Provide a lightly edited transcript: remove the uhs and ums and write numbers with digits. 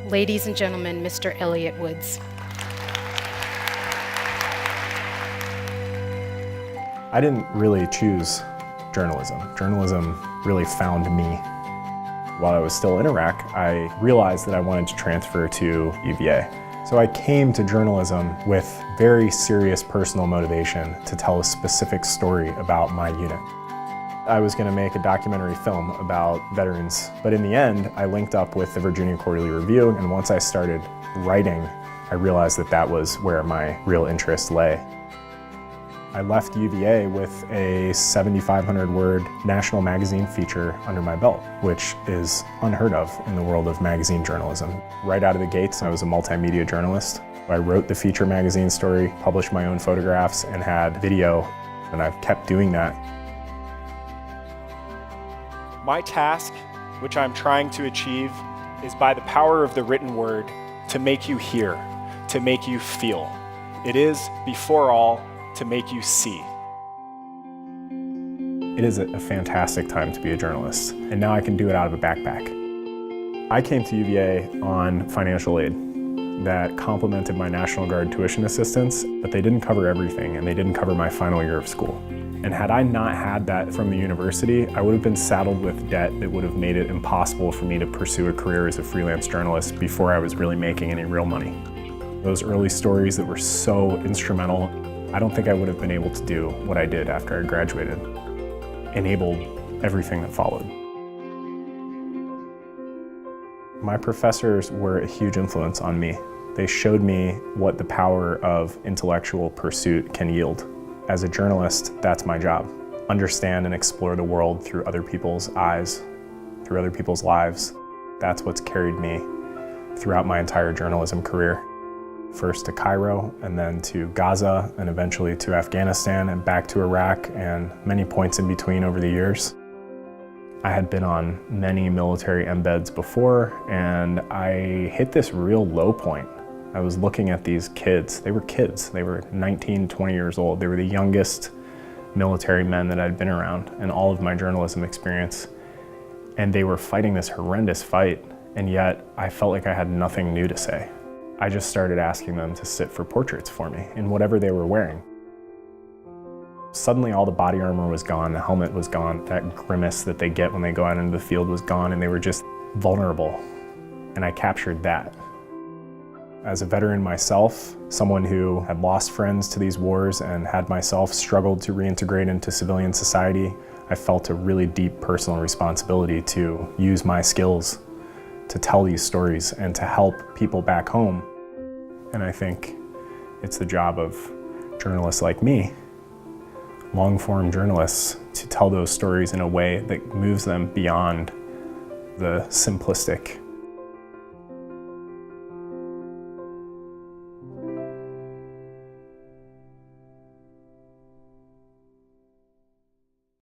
Ladies and gentlemen, Mr. Elliott Woods. I didn't really choose journalism. Journalism really found me. While I was still in Iraq, I realized that I wanted to transfer to UVA. So I came to journalism with very serious personal motivation to tell a specific story about my unit. I was going to make a documentary film about veterans, but in the end, I linked up with the Virginia Quarterly Review, and once I started writing, I realized that that was where my real interest lay. I left UVA with a 7,500-word national magazine feature under my belt, which is unheard of in the world of magazine journalism. Right out of the gates, I was a multimedia journalist. I wrote the feature magazine story, published my own photographs, and had video, and I've kept doing that. My task, which I'm trying to achieve, is by the power of the written word to make you hear, to make you feel. It is, before all, to make you see. It is a fantastic time to be a journalist, and now I can do it out of a backpack. I came to UVA on financial aid that complemented my National Guard tuition assistance, but they didn't cover everything, and they didn't cover my final year of school. And had I not had that from the university, I would have been saddled with debt that would have made it impossible for me to pursue a career as a freelance journalist before I was really making any real money. Those early stories that were so instrumental, I don't think I would have been able to do what I did after I graduated. Enabled everything that followed. My professors were a huge influence on me. They showed me what the power of intellectual pursuit can yield. As a journalist, that's my job. Understand and explore the world through other people's eyes, through other people's lives. That's what's carried me throughout my entire journalism career. First to Cairo, and then to Gaza, and eventually to Afghanistan, and back to Iraq, and many points in between over the years. I had been on many military embeds before, and I hit this real low point. I was looking at these kids. They were kids. They were 19, 20 years old. They were the youngest military men that I'd been around in all of my journalism experience. And they were fighting this horrendous fight, and yet I felt like I had nothing new to say. I just started asking them to sit for portraits for me in whatever they were wearing. Suddenly all the body armor was gone, the helmet was gone, that grimace that they get when they go out into the field was gone, and they were just vulnerable. And I captured that. As a veteran myself, someone who had lost friends to these wars and had myself struggled to reintegrate into civilian society, I felt a really deep personal responsibility to use my skills to tell these stories and to help people back home. And I think it's the job of journalists like me, long-form journalists, to tell those stories in a way that moves them beyond the simplistic